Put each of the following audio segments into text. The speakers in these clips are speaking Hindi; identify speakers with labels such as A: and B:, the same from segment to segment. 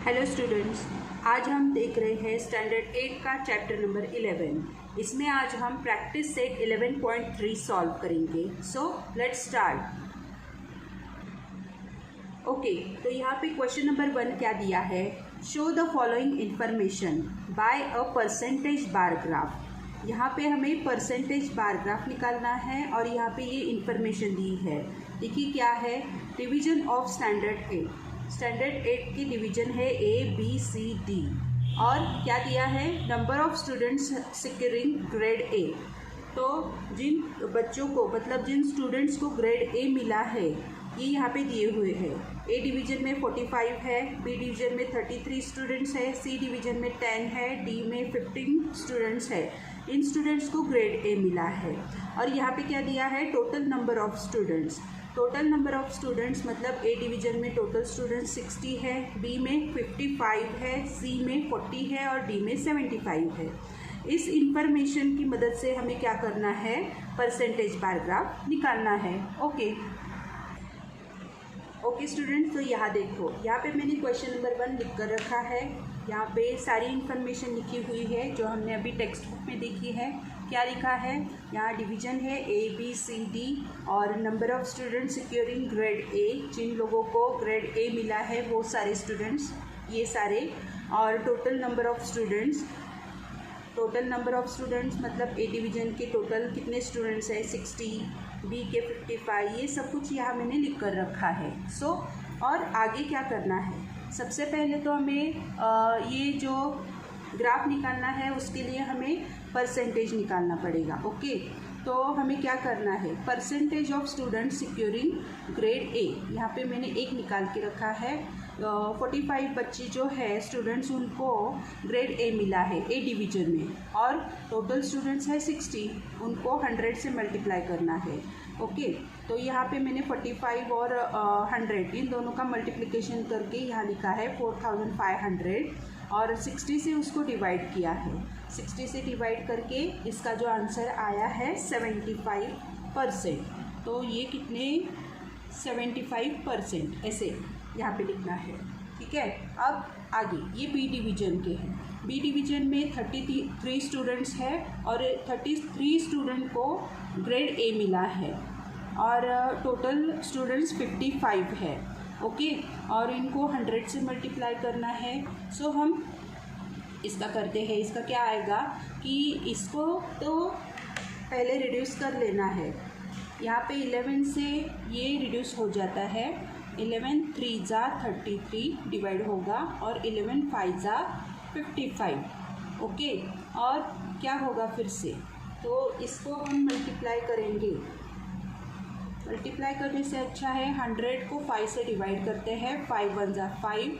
A: हेलो स्टूडेंट्स, आज हम देख रहे हैं स्टैंडर्ड 8 का चैप्टर नंबर 11। इसमें आज हम प्रैक्टिस सेट 11.3 सॉल्व करेंगे। So let's start. ओके, तो यहाँ पे क्वेश्चन नंबर 1 क्या दिया है? Show the following information bye a percentage bar graph. यहाँ पे हमें परसेंटेज बार ग्राफ निकालना है और यहाँ पे ये इंफॉर्मेशन दी है। देखिए क्या है, डिवीजन ऑफ स्टैंडर्ड 8। स्टैंडर्ड 8 की डिवीजन है ABCD और क्या दिया है? Number of students securing grade A। तो जिन बच्चों को मतलब जिन स्टूडेंट्स को ग्रेड A मिला है ये यहाँ पे दिए हुए हैं। A डिवीजन में 45 है, B डिवीजन में 33 स्टूडेंट्स है, C डिवीजन में 10 है, D में 15 स्टूडेंट्स है। इन स्टूडेंट्स को ग्रेड A मिला है और यहाँ पे क्या दिया है? Total number of students. Total number of students मतलब A डिवीजन में टोटल स्टूडेंट्स 60 है, B में 55 है, C में 40 है और D में 75 है। इस इंफॉर्मेशन की मदद से हमें क्या करना है? परसेंटेज बार ग्राफ निकालना है। ओके स्टूडेंट्स, तो यहाँ देखो, यहाँ पे मैंने क्वेश्चन नंबर 1 लिख कर रखा है। यहाँ पे सारी इन्फॉर्मेशन लिखी हुई है जो हमने अभी टेक्स्ट बुक में देखी है। क्या लिखा है? यहाँ डिवीजन है ABCD और number of student securing grade A। जिन लोगों को ग्रेड A मिला है वो सारे स्टूडेंट्स, ये सारे, और total number of students. Total number of students मतलब A डिवीजन के टोटल कितने स्टूडेंट्स हैं? 60, B के 55, ये सब कुछ यहाँ मैंने लिख कर रखा है। और आगे क्या करना है? सबसे पहले तो हमें ये जो ग्राफ निकालना है उसके लिए हमें परसेंटेज निकालना पड़ेगा। ओके, तो हमें क्या करना है? Percentage of student securing grade A, यहाँ पे मैंने एक निकाल के रखा है। 45 बच्चे जो है स्टूडेंट्स, उनको ग्रेड A मिला है A डिवीजन में और टोटल स्टूडेंट्स है 60, उनको 100 से मल्टीप्लाई करना है। ओके, तो यहाँ पे मैंने 45 और 100 इन दोनों का मल्टीप्लिकेशन करके यहाँ लिखा है 4500 और 60 से उसको डिवाइड किया है। 60 से डिवाइड करके इसका जो आंसर आया है 75%। तो ये कितने? 75% ऐसे यहाँ पे लिखना है। ठीक है, अब आगे ये B डिवीजन के हैं। B डिवीजन में 33 स्टूडेंट्स है और 33 स्टूडेंट को ग्रेड A मिला है और टोटल स्टूडेंट्स 55 है। ओके, और इनको 100 से मल्टीप्लाई करना है। सो हम इसका करते हैं। इसका क्या आएगा कि इसको तो पहले रिड्यूस कर लेना है। यहाँ पे 11 से ये रिड्यूस हो जाता है। 11 3 जा 33 डिवाइड होगा और 11 5 जा 55। ओके, और क्या होगा फिर से? तो इसको हम मल्टीप्लाई करेंगे। मल्टीप्लाई करने से अच्छा है 100 को 5 से डिवाइड करते हैं। 5 1 जा 5,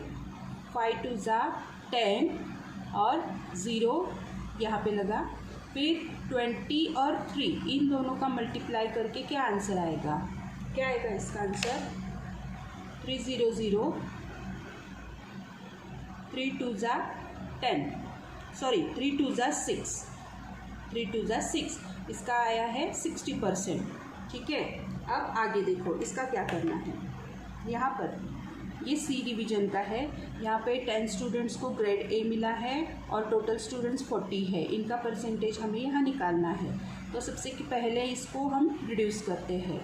A: 5 2 जा 10 और 0 यहाँ पे लगा। फिर 20 और 3 इन दोनों का मल्टीप्लाई करके क्या आंसर आएगा? क्या आएगा इसका आंसर? 300, 3 2 जा 10, सॉरी 3 2 जा 6, 3 2 जा 6, इसका आया है 60%। ठीक है, अब आगे देखो इसका क्या करना है। यहाँ पर ये C डिवीजन का है। यहाँ पे 10 स्टूडेंट्स को ग्रेड A मिला है और टोटल स्टूडेंट्स 40 है। इनका परसेंटेज हमें यहाँ निकालना है। तो सबसे पहले इसको हम रिड्यूस करते हैं।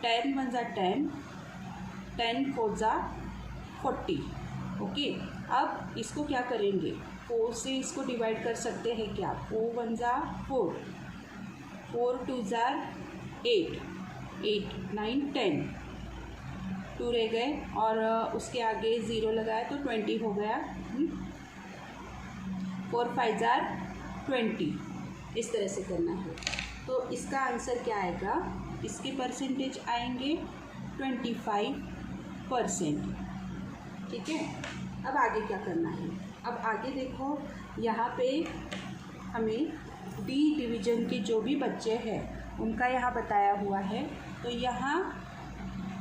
A: 10 1 जा 10, 10 4 जा 40। ओके, अब इसको क्या करेंगे? 4 से इसको डिवाइड कर सकते हैं क्या? 4 1 जा 4, 4 2 जा 8, 8 9 10, 2 रह गए और उसके आगे 0 लगाया तो 20 हो गया। 4 5 जा 20, इस तरह से करना है। तो इसका आंसर क्या आएगा? इसके परसेंटेज आएंगे 25%। ठीक है, अब आगे क्या करना है? अब आगे देखो, यहाँ पे हमें D डिवीजन के जो भी बच्चे हैं उनका यहाँ बताया हुआ है। तो यहाँ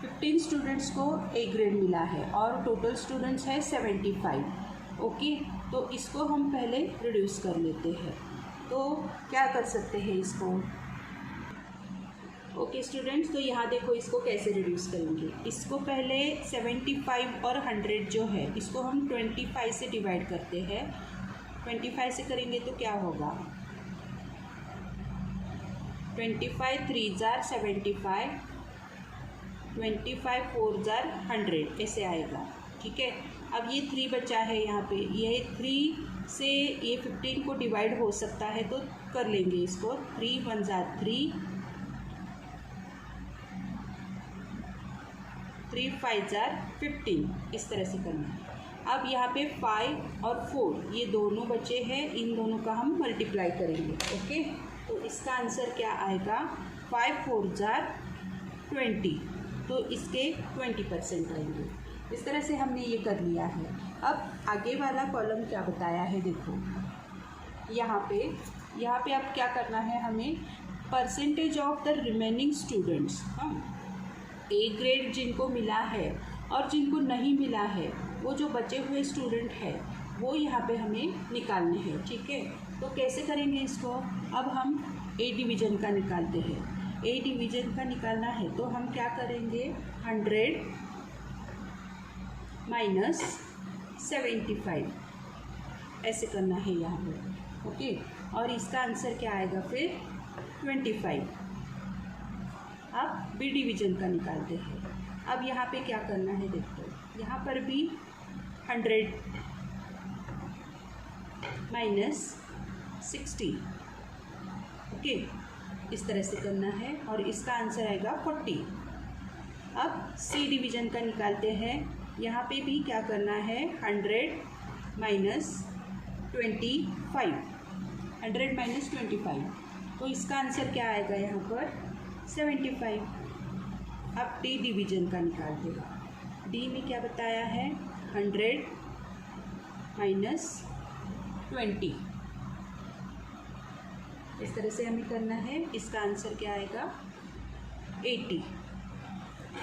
A: 15 स्टूडेंट्स को A ग्रेड मिला है और टोटल स्टूडेंट्स है 75। ओके, तो इसको हम पहले रिड्यूस कर लेते हैं। तो क्या कर सकते हैं इसको? ओके स्टूडेंट्स, तो यहाँ देखो इसको कैसे रिड्यूस करेंगे। इसको पहले 75 और 100 जो है इसको हम 25 से डिवाइड करते हैं। 25 से करेंगे तो क्या होगा, 25 3 जार 75, 25 4 जार 100 ऐसे आएगा। ठीक है, अब ये 3 बचा है यहाँ पे, ये 3 से ये 15 को डिवाइड हो सकता है तो कर लेंगे इसको। 3 1 जार 3, 3 5 जार 15, इस तरह से करना है। अब यहाँ पे 5 और 4 ये दोनों बचे हैं, इन दोनों का हम मल्टीप्लाई करेंगे। ओके, तो इसका आंसर क्या आएगा, 5 4 जार 20, तो इसके 20% आएंगे। इस तरह से हमने ये कर लिया है। अब आगे वाला कॉलम क्या बताया है देखो, यहाँ पे अब क्या करना है हमें, percentage of the remaining students. A grade जिनको मिला है और जिनको नहीं मिला है, वो जो बचे हुए स्टूडेंट है वो यहाँ पे हमें निकालने हैं। ठीक है, तो कैसे करेंगे इसको, अब हम ए डिवीज़न का निकालते हैं। ए डिवीज़न का निकालना है तो हम क्या करेंगे, 100 माइनस 75 ऐसे करना है यहाँ पे। ओके, और इसका आंसर क्या आएगा फिर 25। अब बी डिवीज़न का निकालते हैं। अब यहाँ पे क्या करना है देखो, यहाँ पर भी 100 माइनस 60। ओके, इस तरह से करना है और इसका आंसर आएगा 40। अब सी डिवीज़न का निकालते हैं। यहाँ पे भी क्या करना है, 100 माइनस 25, 100 माइनस 25, तो इसका आंसर क्या आएगा यहाँ पर 75। अब डी डिवीज़न का निकालते हैं। डी में क्या बताया है, 100 माइनस 20, इस तरह से हमें करना है। इसका आंसर क्या आएगा 80।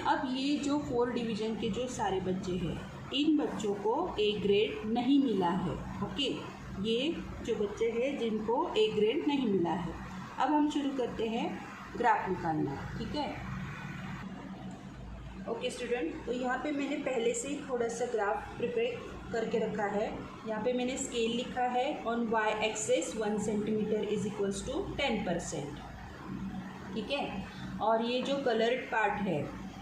A: अब ये जो 4 डिवीज़न के जो सारे बच्चे हैं, इन बच्चों को ए ग्रेड नहीं मिला है। ओके, ये जो बच्चे हैं जिनको ए ग्रेड नहीं मिला है। अब हम शुरू करते हैं ग्राफ निकालना। ठीक है, ओके स्टूडेंट, तो यहाँ पे मैंने पहले से ही थोड़ा सा ग्राफ प्रिपेयर करके रखा है। यहाँ पे मैंने स्केल लिखा है, on Y axis 1 centimetre is equals to 10%। ठीक है, और ये जो कलर्ड पार्ट है,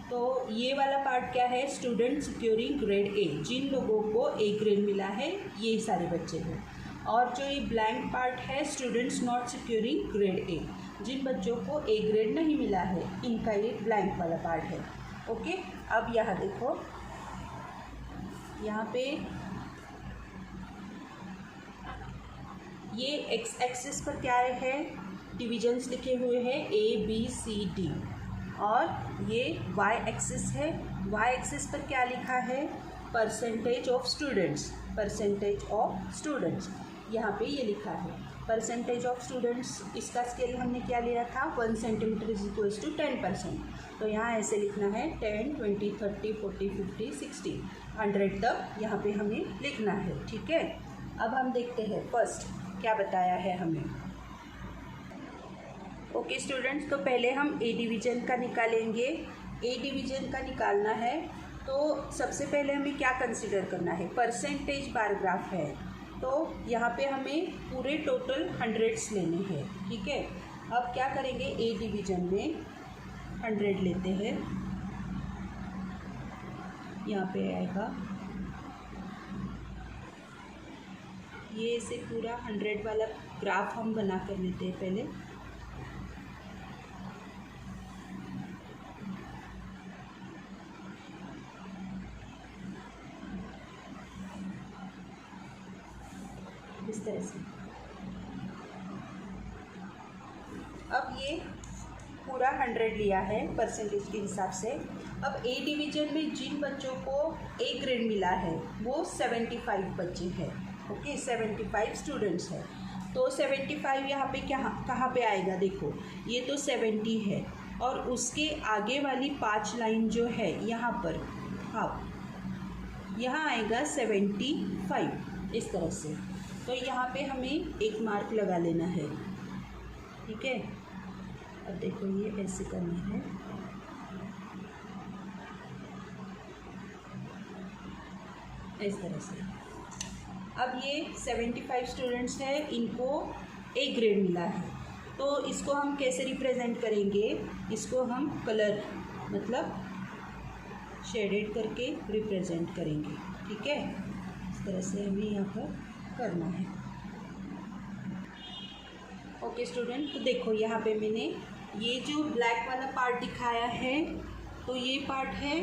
A: तो ये वाला पार्ट क्या है, स्टूडेंट सिक्योरिंग ग्रेड ए, जिन लोगों को ए ग्रेड मिला है ये सारे बच्चे हैं। और जो ये ब्लैंक पार्ट है, students not securing grade A, जिन बच्चों को ए ग्रेड नहीं मिला है, इनका ये ब्लैंक वाला पार्ट है। ओके, अब यहाँ देखो, यहाँ पे ये एक्स एक्सिस पर क्या है, डिविजन्स लिखे हुए हैं ए बी सी डी, और ये वाई एक्सिस है। वाई एक्सिस पर क्या लिखा है, percentage of students, percentage of students, यहाँ पे ये लिखा है परसेंटेज ऑफ स्टूडेंट्स। इसका स्केल हमने क्या लिया था, 1 सेंटीमीटर इज इक्वल्स टू 10%। तो यहाँ ऐसे लिखना है 10, 20, 30, 40, 50, 60, 100 तक यहाँ पे हमें लिखना है। ठीक है, अब हम देखते हैं फर्स्ट क्या बताया है हमें। ओके स्टूडेंट्स, तो पहले हम ए डिवीज़न का निकालेंगे। ए डिवीज़न का निकालना है तो सबसे पहले हमें क्या कंसीडर करना है, परसेंटेज बार ग्राफ है, तो यहाँ पे हमें पूरे टोटल 100s लेने हैं। ठीक है, अब क्या करेंगे, ए डिवीज़न में 100 लेते हैं, यहाँ पे आएगा ये, से पूरा 100 वाला ग्राफ हम बना कर लेते हैं पहले। इस तरह से अब ये पूरा 100 लिया है परसेंटेज के हिसाब से। अब ए डिवीज़न में जिन बच्चों को ए ग्रेड मिला है वो 75 बच्चे हैं। ओके, 75 स्टूडेंट्स हैं। तो 75 यहाँ पे कहाँ पे आएगा, देखो ये तो 70 है और उसके आगे वाली 5 लाइन जो है यहाँ पर, हाँ यहाँ आएगा 75, इस तरह से। तो यहाँ पे हमें एक मार्क लगा लेना है। ठीक है, अब देखो ये ऐसे करना है, इस तरह से। अब ये 75 स्टूडेंट्स है, इनको ए ग्रेड मिला है, तो इसको हम कैसे रिप्रेजेंट करेंगे? इसको हम कलर मतलब शेडेड करके रिप्रेजेंट करेंगे, ठीक है। इस तरह से हमें यहाँ पर करना है। ओके स्टूडेंट, तो देखो यहाँ पे मैंने ये जो ब्लैक वाला पार्ट दिखाया है, तो ये पार्ट है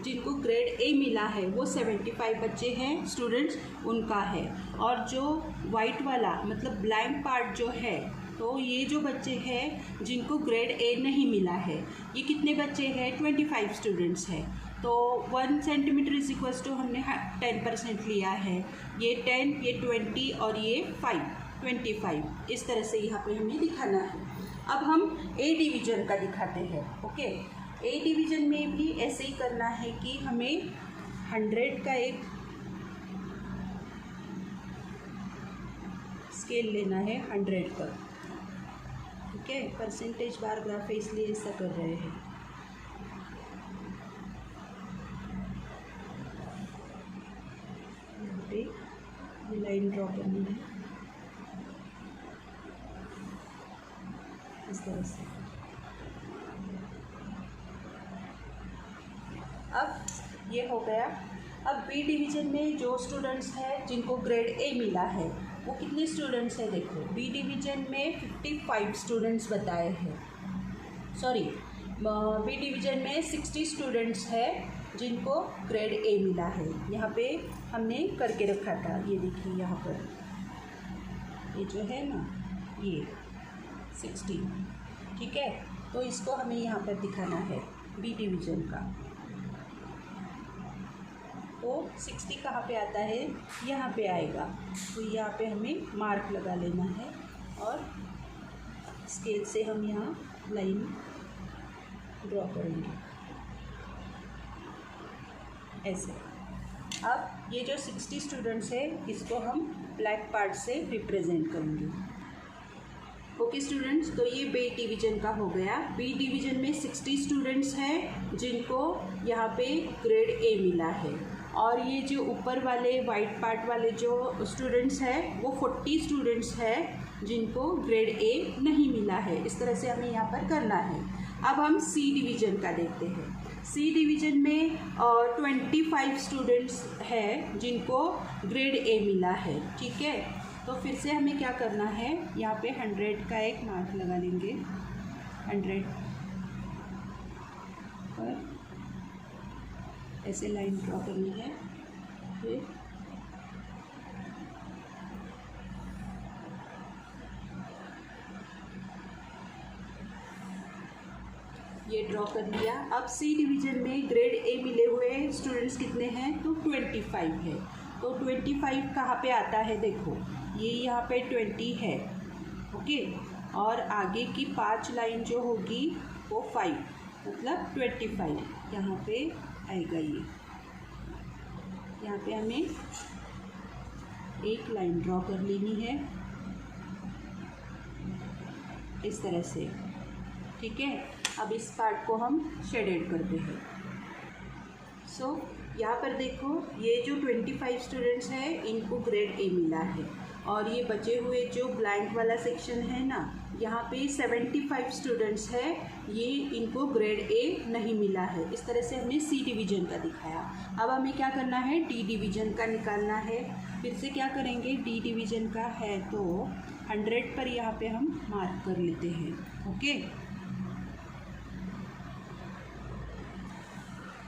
A: जिनको ग्रेड ए मिला है, वो 75 बच्चे हैं स्टूडेंट्स, उनका है। और जो वाइट वाला मतलब ब्लैंक पार्ट जो है, तो ये जो बच्चे हैं जिनको ग्रेड ए नहीं मिला है, ये कितने बच्चे हैं? 25 स्टूडेंट्स हैं। तो 1 सेंटीमीटर इज इक्वल्स टू हमने 10% लिया है, ये 10, ये 20 और ये 5, 25। इस तरह से यहाँ पे हमें दिखाना है। अब हम ए डिवीज़न का दिखाते हैं। ओके, ए डिवीज़न में भी ऐसे ही करना है कि हमें 100 का एक स्केल लेना है, 100 का, ठीक है। परसेंटेज बार ग्राफ है इसलिए ऐसा कर रहे हैं। यहाँ पे ये लाइन ड्रॉ करनी है इस तरह से। अब ये हो गया। अब बी डिवीज़न में जो स्टूडेंट्स हैं जिनको ग्रेड ए मिला है, वो कितने स्टूडेंट्स हैं? देखो बी डिवीज़न में 55 स्टूडेंट्स बताए हैं, सॉरी बी डिवीज़न में 60 स्टूडेंट्स हैं जिनको ग्रेड ए मिला है। यहाँ पे हमने करके रखा था, ये देखिए यहाँ पर, ये जो है ना ये 60, ठीक है। तो इसको हमें यहाँ पर दिखाना है बी डिवीज़न का। तो 60 कहाँ पे आता है? यहाँ पे आएगा। तो यहाँ पे हमें मार्क लगा लेना है और स्केल से हम यहाँ लाइन ड्रॉ करेंगे ऐसे। अब ये जो 60 स्टूडेंट्स है, इसको हम ब्लैक पार्ट से रिप्रेजेंट करेंगे। ओके स्टूडेंट्स, तो ये बी डिवीज़न का हो गया। बी डिवीज़न में 60 स्टूडेंट्स हैं जिनको यहाँ पे ग्रेड ए मिला है, और ये जो ऊपर वाले वाइट पार्ट वाले जो स्टूडेंट्स हैं, वो 40 स्टूडेंट्स हैं जिनको ग्रेड ए नहीं मिला है। इस तरह से हमें यहाँ पर करना है। अब हम सी डिवीज़न का देखते हैं। सी डिवीज़न में 25 स्टूडेंट्स हैं जिनको ग्रेड ए मिला है, ठीक है। तो फिर से हमें क्या करना है? यहाँ पे 100 का एक मार्क लगा लेंगे, 100 पर ऐसे लाइन ड्रॉ करनी है। फिर ये ड्रॉ कर लिया। अब सी डिवीज़न में ग्रेड ए मिले हुए स्टूडेंट्स कितने हैं? तो 25 है। तो 25 कहाँ पे आता है? देखो ये यहाँ पे 20 है, ओके, और आगे की 5 लाइन जो होगी वो 5, मतलब 25 यहाँ पे आएगा। ये यहाँ पे हमें एक लाइन ड्रॉ कर लेनी है इस तरह से, ठीक है। अब इस पार्ट को हम शेडेड करते हैं। सो यहाँ पर देखो ये जो 25 स्टूडेंट्स हैं इनको ग्रेड ए मिला है, और ये बचे हुए जो ब्लैंक वाला सेक्शन है ना, यहाँ पे 75 स्टूडेंट्स हैं, ये इनको ग्रेड ए नहीं मिला है। इस तरह से हमने सी डिवीज़न का दिखाया। अब हमें क्या करना है? डी डिवीज़न का निकालना है। फिर से क्या करेंगे? डी डिवीज़न का है तो 100 पर यहाँ पे हम मार्क कर लेते हैं, ओके।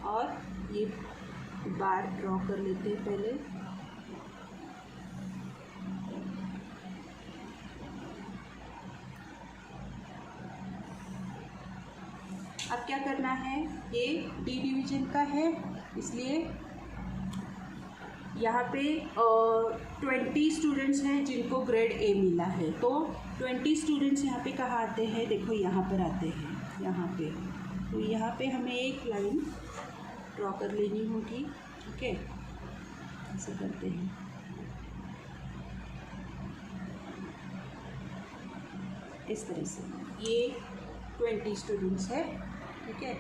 A: और ये बार ड्रॉ कर लेते हैं पहले। अब क्या करना है? ये डी डिवीज़न का है, इसलिए यहाँ पे 20 स्टूडेंट्स हैं जिनको ग्रेड ए मिला है। तो 20 स्टूडेंट्स यहाँ पे कहाँ आते हैं? देखो यहाँ पर आते हैं, यहाँ पे। तो यहाँ पे हमें एक लाइन ड्रॉ कर लेनी होगी, ठीक है। ऐसे करते हैं। इस तरह से ये 20 स्टूडेंट्स है, ठीक है।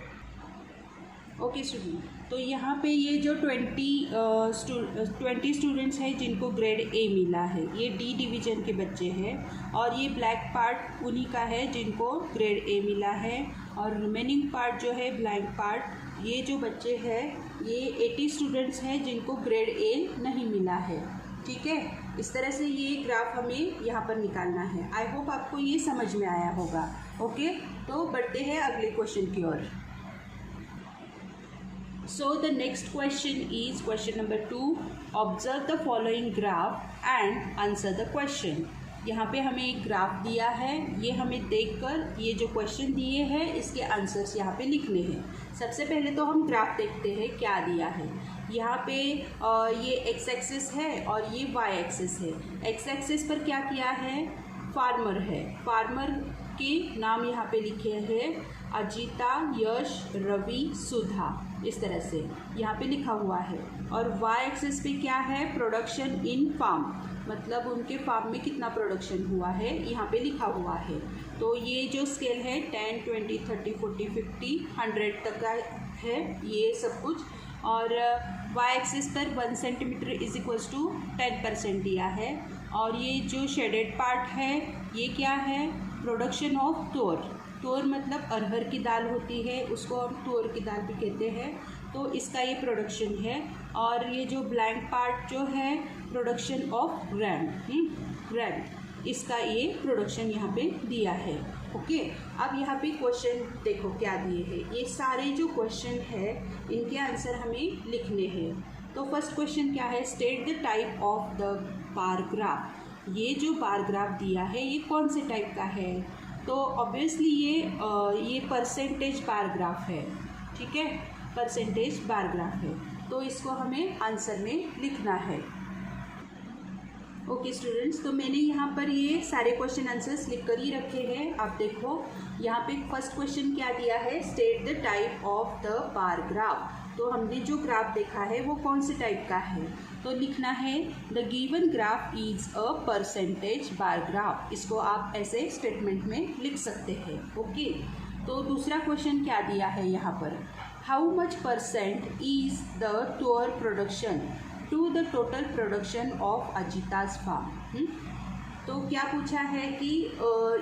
A: ओके स्टूडेंट, तो यहाँ पे ये जो 20 स्टूडेंट्स हैं जिनको ग्रेड ए मिला है, ये डी डिवीज़न के बच्चे हैं, और ये ब्लैक पार्ट उन्हीं का है जिनको ग्रेड ए मिला है, और रिमेनिंग पार्ट जो है ब्लैंक पार्ट, ये जो बच्चे हैं ये 80 स्टूडेंट्स हैं जिनको ग्रेड ए नहीं मिला है, ठीक है। इस तरह से ये ग्राफ हमें यहाँ पर निकालना है। आई होप आपको ये समझ में आया होगा। ओके, तो बढ़ते हैं अगले क्वेश्चन की ओर। So the next question is question number 2. Observe the following graph and answer the question. यहाँ पे हमें एक ग्राफ दिया है, ये हमें देखकर ये जो क्वेश्चन दिए हैं इसके आंसर्स यहाँ पे लिखने हैं। सबसे पहले तो हम ग्राफ देखते हैं क्या दिया है। यहाँ पे ये एक्स एक्सिस है और ये वाई एक्सिस है। एक्स एक्सिस पर क्या किया है, फार्मर है, फार्मर के नाम यहाँ पे लिखे हैं अजिता, यश, रवि, सुधा, इस तरह से यहाँ पे लिखा हुआ है। और वाई एक्सिस पे क्या है, प्रोडक्शन इन फार्म, मतलब उनके फार्म में कितना प्रोडक्शन हुआ है यहाँ पे लिखा हुआ है। तो ये जो स्केल है 10, 20, 30, 40, 50, 100 तक का है ये सब कुछ। और वाई एक्सिस पर 1 सेंटीमीटर इज इक्वल्स टू 10% दिया है। और ये जो शेडेड पार्ट है ये क्या है, प्रोडक्शन ऑफ तोर। तोर मतलब अरहर की दाल होती है, उसको हम तोर की दाल भी कहते हैं, तो इसका ये प्रोडक्शन है। और ये जो ब्लैंक पार्ट जो है प्रोडक्शन ऑफ ग्रैम, ग्रैम, इसका ये प्रोडक्शन यहाँ पे दिया है। ओके, अब यहाँ पे क्वेश्चन देखो क्या दिए हैं। ये सारे जो क्वेश्चन है इनके आंसर हमें लिखने हैं। तो फर्स्ट क्वेश्चन क्या है, state the type of the bar graph. ये जो बार ग्राफ दिया है ये कौन से टाइप का है, तो ऑब्वियसली ये परसेंटेज बार ग्राफ है, ठीक है, परसेंटेज बार ग्राफ है। तो इसको हमें आंसर में लिखना है। ओके स्टूडेंट्स, तो मैंने यहाँ पर ये सारे क्वेश्चन आंसर्स लिख कर ही रखे हैं। आप देखो यहाँ पे फर्स्ट क्वेश्चन क्या दिया है, state the type of the bar graph. तो हमने जो ग्राफ देखा है वो कौन से टाइप का है, तो लिखना है the given graph is a percentage bar graph. इसको आप ऐसे स्टेटमेंट में लिख सकते हैं। ओके, तो दूसरा क्वेश्चन क्या दिया है यहाँ पर, how much percent is the tur production to the total production of Ajita's farm. तो क्या पूछा है कि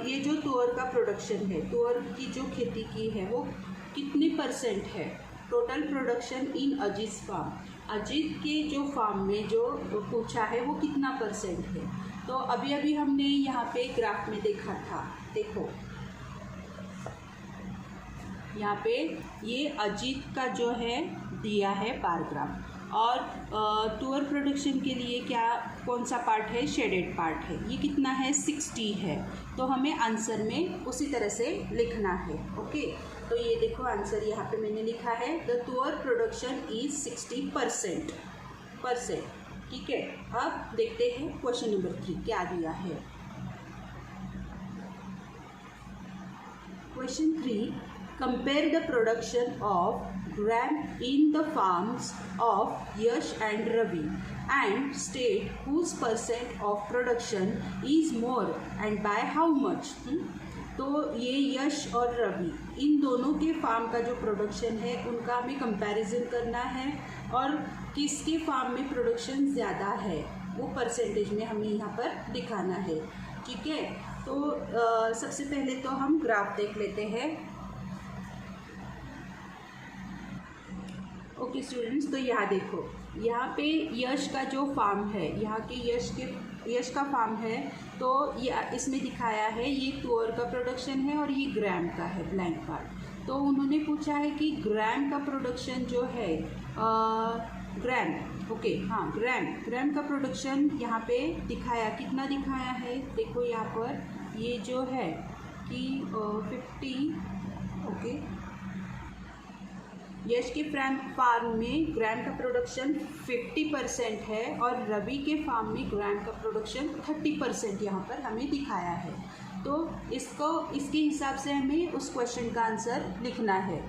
A: ये जो तोर का प्रोडक्शन है, तोर की जो खेती की है वो कितने परसेंट है, total production in Ajit farm, Ajit के जो फार्म में जो पूछा है वो कितना परसेंट है। तो अभी अभी हमने यहाँ पे ग्राफ में देखा था, देखो यहाँ पे ये अजीत का जो है दिया है बार ग्राफ, और तोर प्रोडक्शन के लिए क्या कौन सा पार्ट है, शेडेड पार्ट है, ये कितना है 60 है। तो हमें आंसर में उसी तरह से लिखना है। ओके, तो ये देखो आंसर यहाँ पे मैंने लिखा है द तोर प्रोडक्शन इज 60%, ठीक है। अब देखते हैं क्वेश्चन नंबर 3 क्या दिया है। Question 3, compare the production of gram in the farms of Yash and Ravi and state whose percent of production is more and by how much। तो ये यश और रवि इन दोनों के फार्म का जो प्रोडक्शन है उनका हमें कंपैरिजन करना है, और किसके फार्म में प्रोडक्शन ज़्यादा है वो परसेंटेज में हमें यहाँ पर दिखाना है, ठीक है। तो सबसे पहले तो हम ग्राफ देख लेते हैं। ओके स्टूडेंट्स, तो यहाँ देखो, यहाँ पे यश का जो फार्म है, यहाँ के यश का फार्म है, तो ये इसमें दिखाया है ये तोर का प्रोडक्शन है और ये ग्राम का है ब्लैंक पार्ट। तो उन्होंने पूछा है कि ग्राम का प्रोडक्शन जो है ग्राम, ओके हाँ, ग्राम का प्रोडक्शन यहाँ पे दिखाया, कितना दिखाया है, देखो यहाँ पर ये जो है कि 50, ओके, यश के फार्म में ग्राम का प्रोडक्शन 50% है और रवि के फार्म में ग्राम का प्रोडक्शन 30% यहाँ पर हमें दिखाया है। तो इसके हिसाब से हमें उस क्वेश्चन का आंसर लिखना है।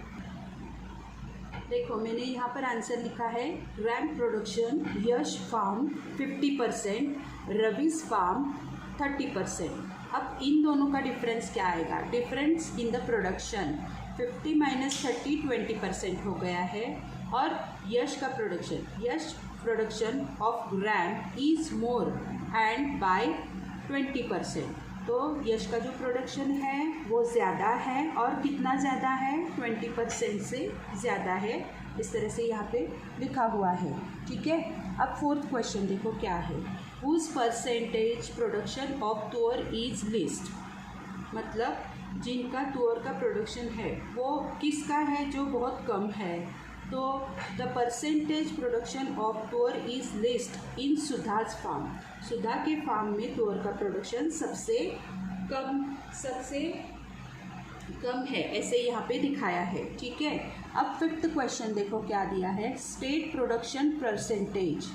A: देखो मैंने यहाँ पर आंसर लिखा है ग्राम प्रोडक्शन यश फार्म 50%, रविस फार्म 30%। अब इन दोनों का डिफरेंस क्या आएगा? Difference in the production 50 minus 30 20% हो गया है। और यश का production of gram is more and by 20%। तो यश का जो प्रोडक्शन है वो ज़्यादा है, और कितना ज़्यादा है? 20% से ज़्यादा है। इस तरह से यहाँ पे लिखा हुआ है। ठीक है, अब फोर्थ क्वेश्चन देखो क्या है। Whose percentage production of tuar is list, मतलब जिनका तुअर का प्रोडक्शन है वो किसका है? जो बहुत कम है। तो the percentage production of tuar is least in Sudha's farm, Sudha के फार्म में तुअर का प्रोडक्शन सबसे कम है, ऐसे यहाँ पे दिखाया है। ठीक है, अब फिफ्थ क्वेश्चन देखो क्या दिया है। State production percentage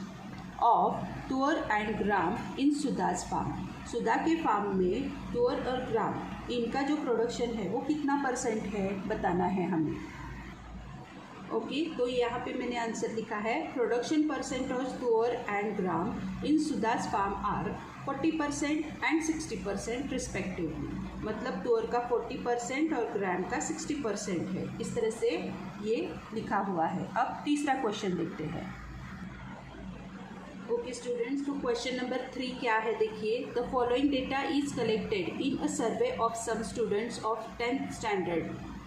A: of tuar and gram in Sudha's farm, Sudha के फार्म में तुअर और ग्राम इनका जो प्रोडक्शन है वो कितना परसेंट है बताना है हमें। ओके, तो यहाँ पे मैंने आंसर लिखा है production percentage tur and gram in Sudha's farm are 40% and 60% respectively, मतलब तुअर का 40% और ग्राम का 60% है। इस तरह से ये लिखा हुआ है। अब तीसरा क्वेश्चन देखते हैं। ओके स्टूडेंट्स, तो क्वेश्चन नंबर 3 क्या है देखिए। The following data is collected in a survey of some students of 10th standard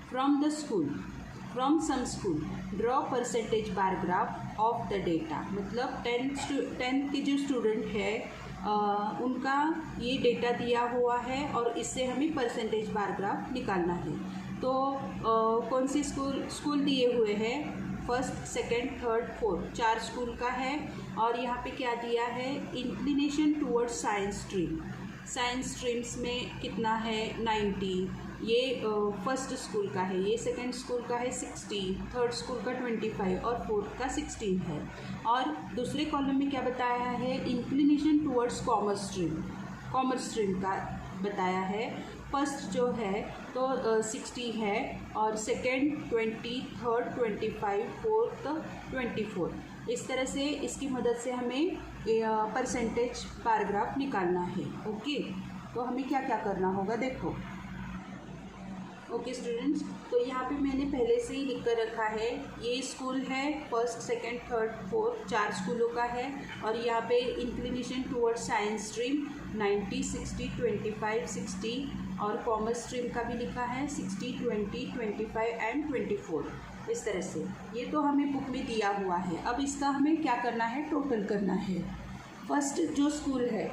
A: from some school, draw percentage bar graph of the data, मतलब 10th के जो स्टूडेंट है उनका ये डेटा दिया हुआ है और इससे हमें परसेंटेज बार ग्राफ निकालना है। तो कौन सी स्कूल दिए हुए हैं? First, second, third, fourth, 4 school का है। और यहाँ पे क्या दिया है? Inclination towards science stream, science streams में कितना है? 90। ये फर्स्ट स्कूल का है, ये सेकेंड स्कूल का है 60, थर्ड स्कूल का 25 और फोर्थ का 16 है। और दूसरे कॉलम में क्या बताया है? इंक्लिनेशन टूवर्ड्स कॉमर्स स्ट्रीम का बताया है। फर्स्ट जो है तो 60 है, और सेकेंड 20, थर्ड 25, फोर्थ 24। इस तरह से इसकी मदद से हमें परसेंटेज पैराग्राफ निकालना है। ओके, तो हमें क्या क्या करना होगा देखो। ओके स्टूडेंट्स, तो यहाँ पे मैंने पहले से ही लिख कर रखा है। ये स्कूल है, फर्स्ट, सेकंड, थर्ड, फोर्थ, 4 स्कूलों का है। और यहाँ पे इंक्लिनेशन टूवर्ड्स साइंस स्ट्रीम 90, 60, 25, 60, और कॉमर्स स्ट्रीम का भी लिखा है 60, 20, 25 एंड 24। इस तरह से ये तो हमें बुक में दिया हुआ है। अब इसका हमें क्या करना है? टोटल करना है। फर्स्ट जो स्कूल है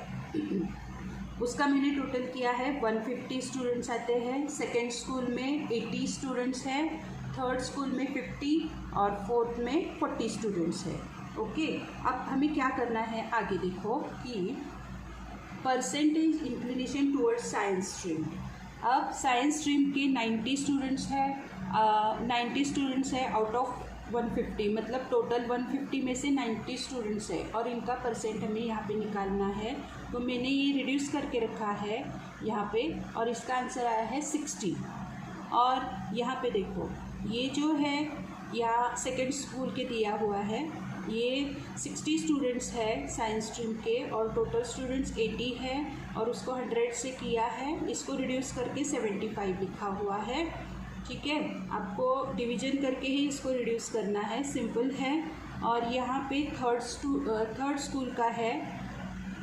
A: उसका मैंने टोटल किया है, 150 स्टूडेंट्स आते हैं। सेकेंड स्कूल में 80 स्टूडेंट्स हैं, थर्ड स्कूल में 50 और फोर्थ में 40 स्टूडेंट्स हैं। ओके, अब हमें क्या करना है आगे देखो कि percentage inclination towards science stream. अब साइंस स्ट्रीम के 90 स्टूडेंट्स है, 90 स्टूडेंट्स है आउट ऑफ 150, मतलब टोटल 150 में से 90 स्टूडेंट्स है और इनका परसेंट हमें यहाँ पे निकालना है। तो मैंने ये रिड्यूस करके रखा है यहाँ पे, और इसका आंसर आया है 60। और यहाँ पे देखो ये जो है यहाँ सेकेंड स्कूल के दिया हुआ है, ये 60 स्टूडेंट्स है साइंस स्ट्रीम के, और टोटल स्टूडेंट्स 80 है, और उसको 100 से किया है, इसको रिड्यूस करके 75 लिखा हुआ है। ठीक है, आपको डिवीजन करके ही इसको रिड्यूस करना है, सिंपल है। और यहाँ पे थर्ड स्कूल का है,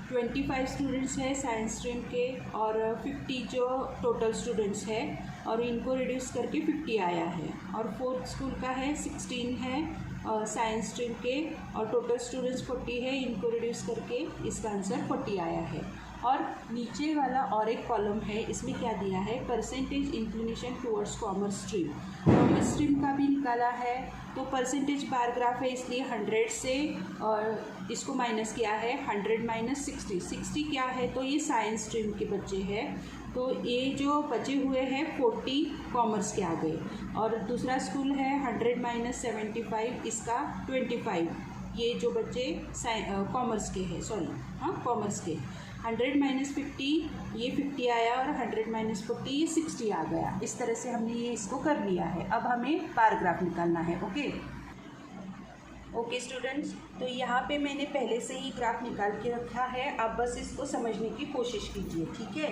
A: 25 स्टूडेंट्स है साइंस स्ट्रीम के, और 50 जो टोटल स्टूडेंट्स है, और इनको रिड्यूस करके 50 आया है। और फोर्थ स्कूल का है 16 है साइंस स्ट्रीम के, और टोटल स्टूडेंट्स 40 है, इनको रिड्यूस करके इसका आंसर 40 आया है। और नीचे वाला और एक कॉलम है, इसमें क्या दिया है? Percentage inclination towards commerce stream का भी निकाला है। तो परसेंटेज बार ग्राफ है, इसलिए 100 से और इसको माइनस किया है, 100 माइनस 60। 60 क्या है? तो ये साइंस स्ट्रीम के बच्चे हैं, तो ये जो बचे हुए हैं 40 कॉमर्स के आ गए। और दूसरा स्कूल है 100 माइनस 75, इसका 25, ये जो बच्चे कॉमर्स के हैं, कॉमर्स के। 100 माइनस 50, ये 50 आया, और 100 माइनस 40, ये 60 आ गया। इस तरह से हमने ये इसको कर लिया है। अब हमें पैराग्राफ निकालना है। ओके, ओके स्टूडेंट्स, तो यहाँ पे मैंने पहले से ही ग्राफ निकाल के रखा है, आप बस इसको समझने की कोशिश कीजिए, ठीक है।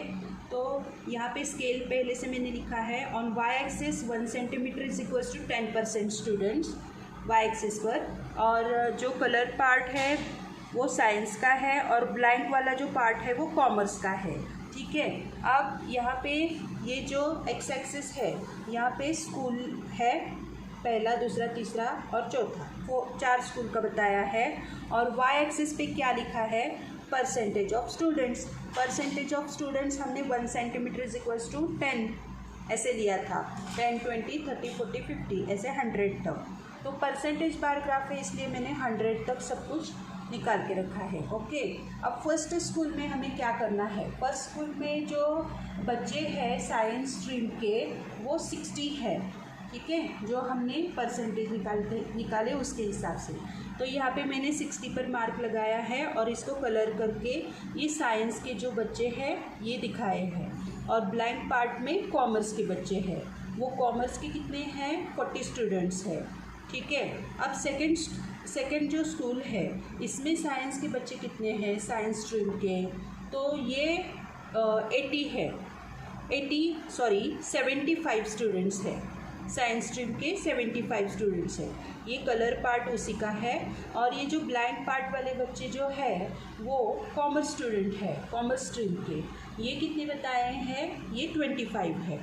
A: तो यहाँ पे स्केल पहले से मैंने लिखा है, on Y axis 1 centimetre is equals to 10% students, Y axis पर। और जो कलर पार्ट है वो साइंस का है और ब्लैंक वाला जो पार्ट है वो कॉमर्स का है, ठीक है। अब यहाँ पे ये जो एक्स एक्सिस है, यहाँ पे स्कूल है, पहला, दूसरा, तीसरा और चौथा, वो 4 स्कूल का बताया है। और वाई एक्सिस पे क्या लिखा है, percentage of students. Percentage of students हमने 1 सेंटीमीटर इज इक्वल्स टू 10 ऐसे लिया था, 10, 20, 30, 40, 50 ऐसे 100 तक। तो परसेंटेज बार ग्राफ है इसलिए मैंने 100 तक सब कुछ निकाल के रखा है, ओके। अब फर्स्ट स्कूल में हमें क्या करना है, फर्स्ट स्कूल में जो बच्चे हैं साइंस स्ट्रीम के वो 60 है, ठीक है, जो हमने परसेंटेज निकाले उसके हिसाब से। तो यहाँ पे मैंने 60 पर मार्क लगाया है और इसको कलर करके ये साइंस के जो बच्चे हैं ये दिखाए हैं। और ब्लैंक पार्ट में कॉमर्स के बच्चे हैं, वो कॉमर्स के कितने हैं, 40 स्टूडेंट्स हैं, ठीक है। अब सेकंड जो स्कूल है इसमें साइंस के बच्चे कितने हैं, साइंस स्ट्रीम के, तो ये 75 स्टूडेंट्स हैं, साइंस स्ट्रीम के 75 स्टूडेंट्स हैं। ये कलर पार्ट उसी का है। और ये जो ब्लैंक पार्ट वाले बच्चे जो है वो कॉमर्स स्टूडेंट है, कॉमर्स स्ट्रीम के, ये कितने बताए हैं, ये 25 है।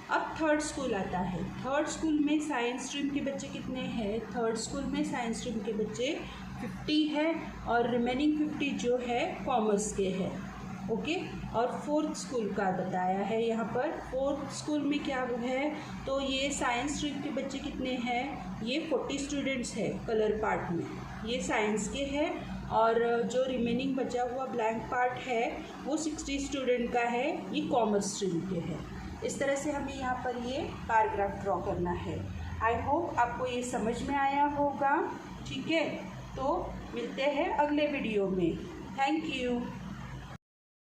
A: अब थर्ड स्कूल आता है, थर्ड स्कूल में साइंस स्ट्रीम के बच्चे कितने हैं, थर्ड स्कूल में साइंस स्ट्रीम के बच्चे 50 है और रिमेनिंग 50 जो है कॉमर्स के हैं, ओके। और फोर्थ स्कूल का बताया है यहाँ पर, फोर्थ स्कूल में क्या है, तो ये साइंस स्ट्रीम के बच्चे कितने हैं, ये 40 स्टूडेंट्स है कलर पार्ट में, ये साइंस के हैं। और जो रिमेनिंग बचा हुआ ब्लैंक पार्ट है वो 60 स्टूडेंट का है, ये कॉमर्स स्ट्रीम के है। इस तरह से हमें यहाँ पर ये पैराग्राफ ड्रॉ करना है। आई होप आपको ये समझ में आया होगा, ठीक है। तो मिलते हैं अगले वीडियो में, थैंक यू।